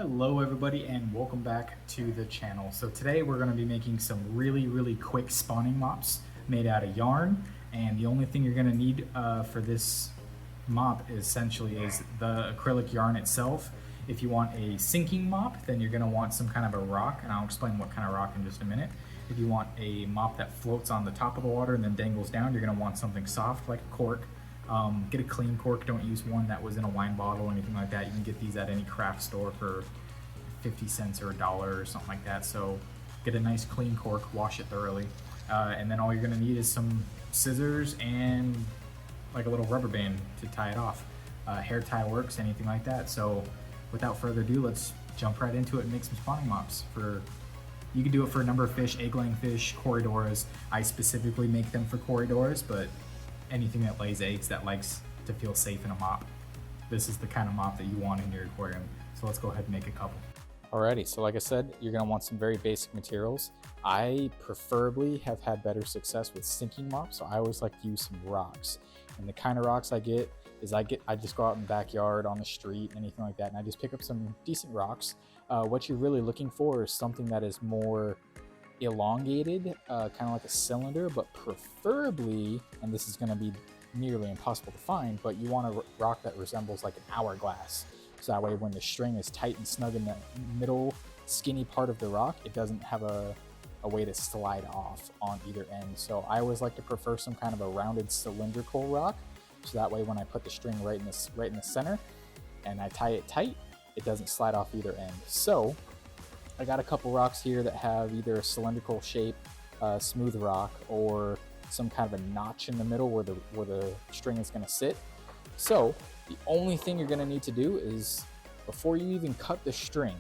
Hello everybody and welcome back to the channel. So today we're going to be making some really quick spawning mops made out of yarn, and the only thing you're going to need for this mop essentially is the acrylic yarn itself. If you want a sinking mop, then you're going to want some kind of a rock, and I'll explain what kind of rock in just a minute. If you want a mop that floats on the top of the water and then dangles down, you're going to want something soft like a cork. Get a clean cork, don't use one that was in a wine bottle or anything like that. You can get these at any craft store for 50 cents or $1 or something like that. So get a nice clean cork, wash it thoroughly, and then all you're gonna need is some scissors and like a little rubber band to tie it off. Hair tie works, anything like that. So without further ado, let's jump right into it and make some spawning mops. You can do it for a number of fish, egg-laying fish, corydoras. I specifically make them for corydoras, but anything that lays eggs that likes to feel safe in a mop. This is the kind of mop that you want in your aquarium. So let's go ahead and make a couple. Alrighty, so like I said, you're gonna want some very basic materials. I preferably have had better success with sinking mops, so I always like to use some rocks. And the kind of rocks I get is I just go out in the backyard, on the street, anything like that, and I just pick up some decent rocks. What you're really looking for is something that is more elongated, kind of like a cylinder, but preferably, and this is going to be nearly impossible to find, but you want a rock that resembles like an hourglass. So that way when the string is tight and snug in the middle skinny part of the rock, it doesn't have a way to slide off on either end. So I always like to prefer some kind of a rounded cylindrical rock, so that way when I put the string right in the center and I tie it tight, it doesn't slide off either end. So I got a couple rocks here that have either a cylindrical shape, smooth rock, or some kind of a notch in the middle where the string is going to sit. So the only thing you're going to need to do is, before you even cut the string,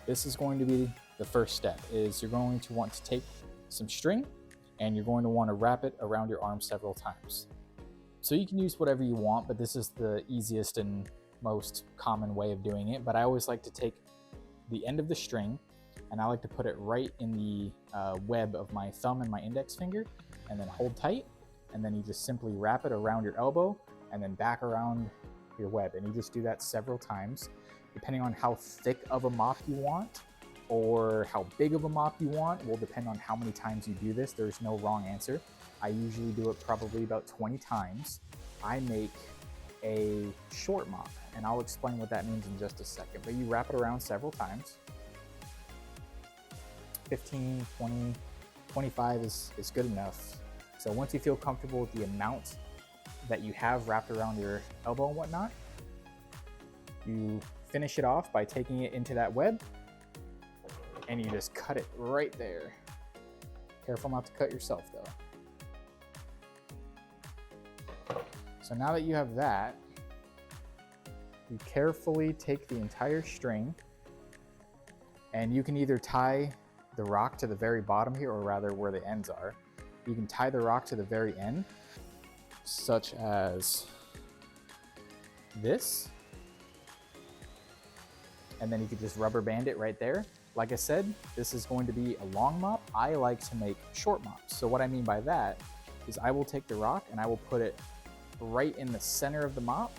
this is going to be the first step, is you're going to want to take some string and you're going to want to wrap it around your arm several times. So you can use whatever you want, but this is the easiest and most common way of doing it. But I always like to take the end of the string and I like to put it right in the web of my thumb and my index finger, and then hold tight, and then you just simply wrap it around your elbow and then back around your web, and you just do that several times. Depending on how thick of a mop you want or how big of a mop you want will depend on how many times you do this. There's no wrong answer. I usually do it probably about 20 times. I make a short mop, and I'll explain what that means in just a second, but you wrap it around several times. 15, 20, 25 is good enough. So once you feel comfortable with the amount that you have wrapped around your elbow and whatnot, you finish it off by taking it into that web and you just cut it right there. Careful not to cut yourself though. So now that you have that, you carefully take the entire string, and you can either tie the rock to the very bottom here, or rather where the ends are. You can tie the rock to the very end, such as this, and then you could just rubber band it right there. Like I said, this is going to be a long mop. I like to make short mops. So what I mean by that is I will take the rock and I will put it right in the center of the mop,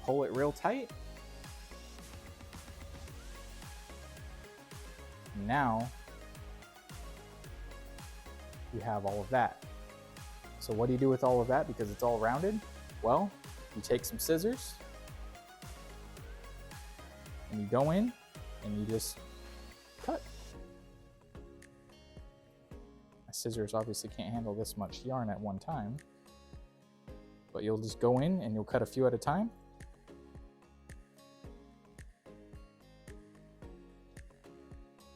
pull it real tight. Now you have all of that. So what do you do with all of that? Because it's all rounded, well, you take some scissors and you go in and you just cut. My scissors obviously can't handle this much yarn at one time, but you'll just go in and you'll cut a few at a time.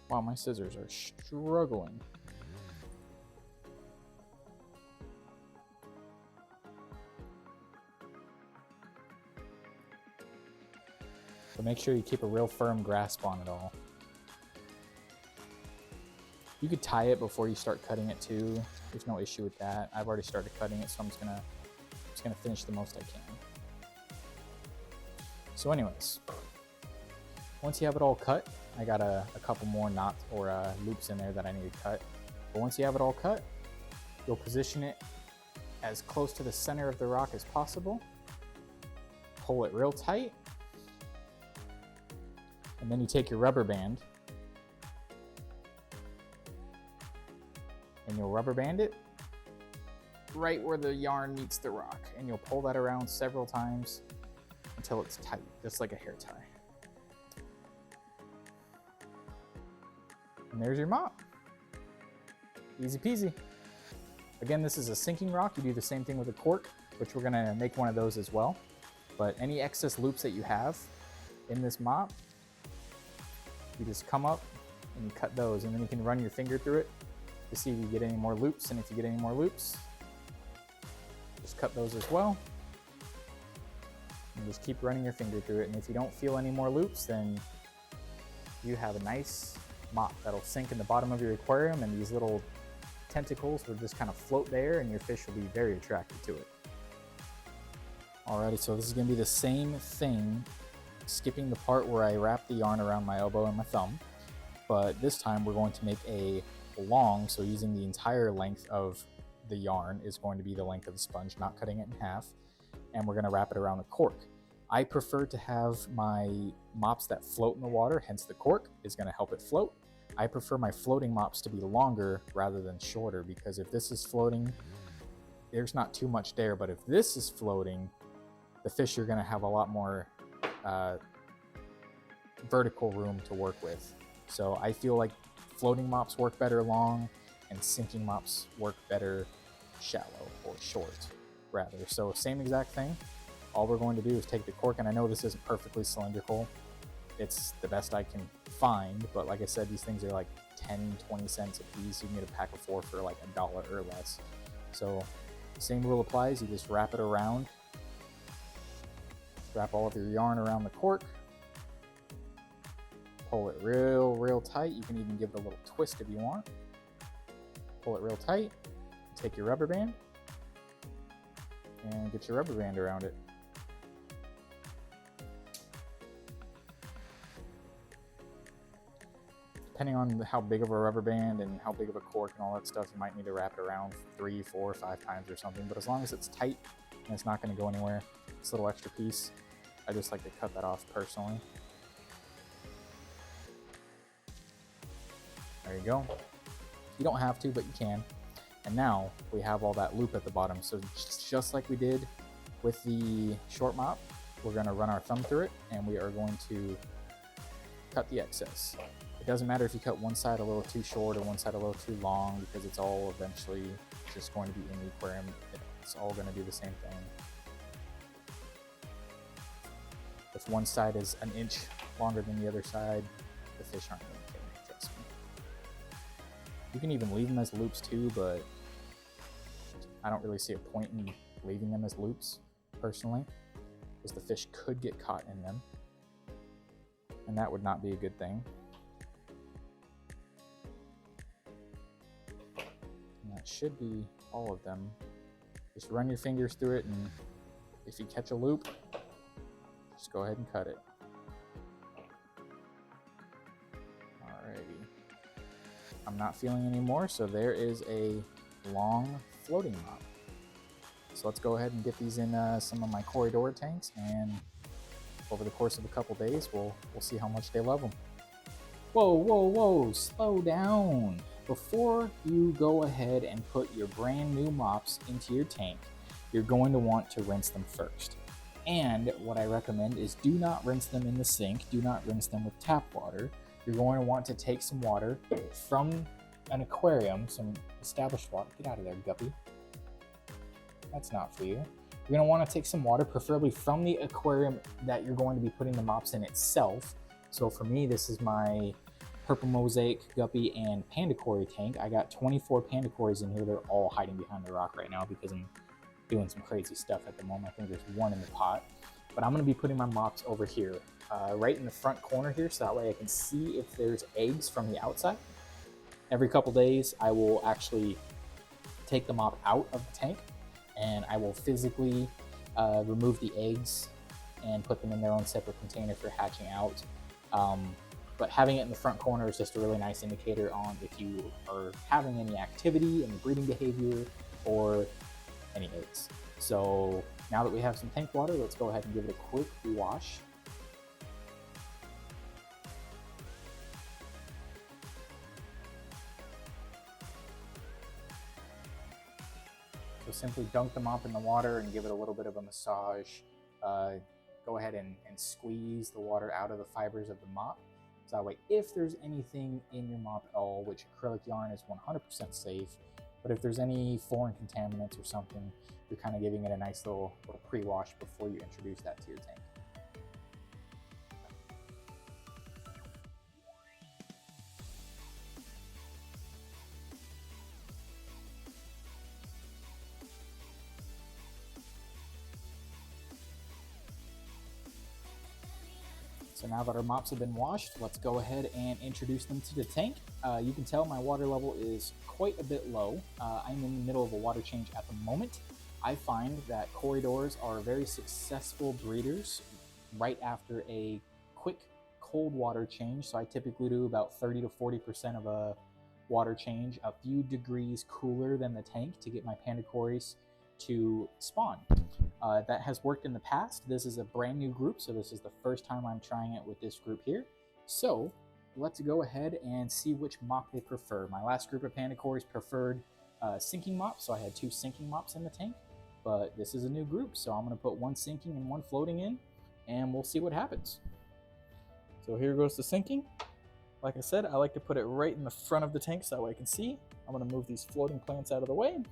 Wow, my scissors are struggling. So make sure you keep a real firm grasp on it all. You could tie it before you start cutting it too. There's no issue with that. I've already started cutting it, so I'm just gonna finish the most I can. So anyways, once you have it all cut, I got a couple more knots or loops in there that I need to cut. But once you have it all cut, you'll position it as close to the center of the rock as possible. pull it real tight, and then you take your rubber band and you'll rubber band it right where the yarn meets the rock, and you'll pull that around several times until it's tight, just like a hair tie. And there's your mop. Easy peasy. Again, this is a sinking rock. You do the same thing with a cork, which we're gonna make one of those as well. But any excess loops that you have in this mop, you just come up and you cut those, and then you can run your finger through it to see if you get any more loops. And if you get any more loops, just cut those as well. And just keep running your finger through it. And if you don't feel any more loops, then you have a nice mop that'll sink in the bottom of your aquarium, and these little tentacles will just kind of float there, and your fish will be very attracted to it. Alrighty, so this is gonna be the same thing, skipping the part where I wrap the yarn around my elbow and my thumb, but this time we're going to make a long, so using the entire length of the yarn is going to be the length of the sponge, not cutting it in half, and we're gonna wrap it around the cork. I prefer to have my mops that float in the water, hence the cork is gonna help it float. I prefer my floating mops to be longer rather than shorter, because if this is floating, there's not too much there, but if this is floating, the fish are gonna have a lot more vertical room to work with. So I feel like floating mops work better long, and sinking mops work better shallow, or short rather. So same exact thing. All we're going to do is take the cork, and I know this isn't perfectly cylindrical. It's the best I can find, but like I said, these things are like 10, 20 cents a piece. You can get a pack of 4 for like $1 or less. So same rule applies. You just wrap it around. Wrap all of your yarn around the cork. Pull it real tight. You can even give it a little twist if you want. Pull it real tight. Take your rubber band and get your rubber band around it. Depending on how big of a rubber band and how big of a cork and all that stuff, you might need to wrap it around 3, 4, 5 times or something. But as long as it's tight and it's not going to go anywhere, this little extra piece, I just like to cut that off personally. There you go. You don't have to, but you can. And now we have all that loop at the bottom. So just like we did with the short mop, we're going to run our thumb through it, and we are going to cut the excess. It doesn't matter if you cut one side a little too short or one side a little too long, because it's all eventually just going to be in the aquarium. It's all going to do the same thing. If one side is an inch longer than the other side, the fish aren't going to care, trust me. You can even leave them as loops too, but I don't really see a point in leaving them as loops, personally, because the fish could get caught in them, and that would not be a good thing. And that should be all of them. Just run your fingers through it, and if you catch a loop, just go ahead and cut it. Alrighty. I'm not feeling any more, so there is a long floating mop. So let's go ahead and get these in some of my corydora tanks, and over the course of a couple days, we'll see how much they love them. Whoa, slow down. Before you go ahead and put your brand new mops into your tank, you're going to want to rinse them first. And what I recommend is do not rinse them in the sink. Do not rinse them with tap water. You're going to want to take some water from an aquarium, some established water. Get out of there, guppy. That's not for you. You're going to want to take some water, preferably from the aquarium that you're going to be putting the mops in itself. So for me, this is my purple mosaic, guppy, and panda cory tank. I got 24 panda cories in here. They're all hiding behind the rock right now because I'm doing some crazy stuff at the moment. I think there's one in the pot. But I'm going to be putting my mops over here, right in the front corner here, so that way I can see if there's eggs from the outside. Every couple days, I will actually take the mop out of the tank, and I will physically remove the eggs and put them in their own separate container for hatching out. But having it in the front corner is just a really nice indicator on if you are having any activity, any breeding behavior, or any eggs. So Now that we have some tank water, let's go ahead and give it a quick wash. So simply dunk the mop in the water and give it a little bit of a massage. Go ahead and squeeze the water out of the fibers of the mop. So that way, if there's anything in your mop at all, which acrylic yarn is 100% safe, but if there's any foreign contaminants or something, you're kind of giving it a nice little pre-wash before you introduce that to your tank. So now that our mops have been washed, let's go ahead and introduce them to the tank. You can tell my water level is quite a bit low. I'm in the middle of a water change at the moment. I find that corydors are very successful breeders right after a quick cold water change. So I typically do about 30 to 40% of a water change, a few degrees cooler than the tank to get my panda cories to spawn. That has worked in the past. This is a brand new group, so this is the first time I'm trying it with this group here. So let's go ahead and see which mop they prefer. My last group of panda cories preferred sinking mops, so I had 2 sinking mops in the tank, but this is a new group, so I'm going to put 1 sinking and 1 floating in, and we'll see what happens. So here goes the sinking. Like I said, I like to put it right in the front of the tank so that way I can see. I'm going to move these floating plants out of the way.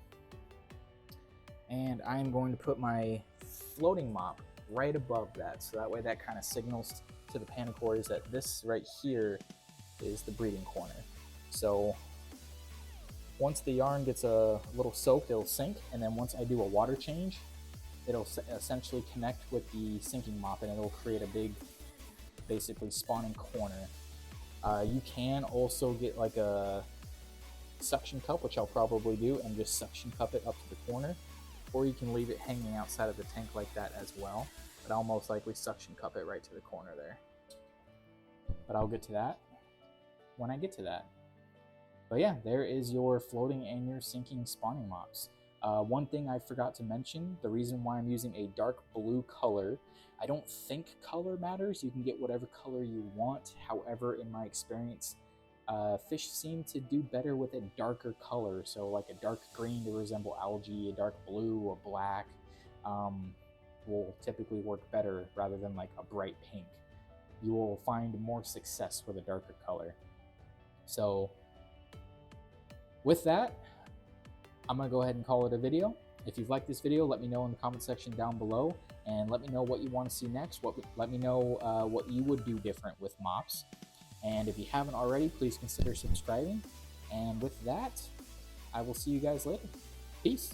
And I'm going to put my floating mop right above that, so that way that kind of signals to the panda cories that this right here is the breeding corner. So once the yarn gets a little soaked, it'll sink, and then once I do a water change, it'll essentially connect with the sinking mop, and it'll create a big, basically spawning corner. You can also get like a suction cup, which I'll probably do, and just suction cup it up to the corner. Or you can leave it hanging outside of the tank like that as well. But I'll most likely suction cup it right to the corner there. But I'll get to that when I get to that. But yeah, there is your floating and your sinking spawning mops. One thing I forgot to mention, the reason why I'm using a dark blue color, I don't think color matters. You can get whatever color you want. However, in my experience, fish seem to do better with a darker color, so like a dark green to resemble algae, a dark blue, a black will typically work better rather than like a bright pink. You will find more success with a darker color. So with that, I'm going to go ahead and call it a video. If you've liked this video, let me know in the comment section down below, and let me know what you want to see next. Let me know what you would do different with mops. And if you haven't already, please consider subscribing. And with that, I will see you guys later. Peace.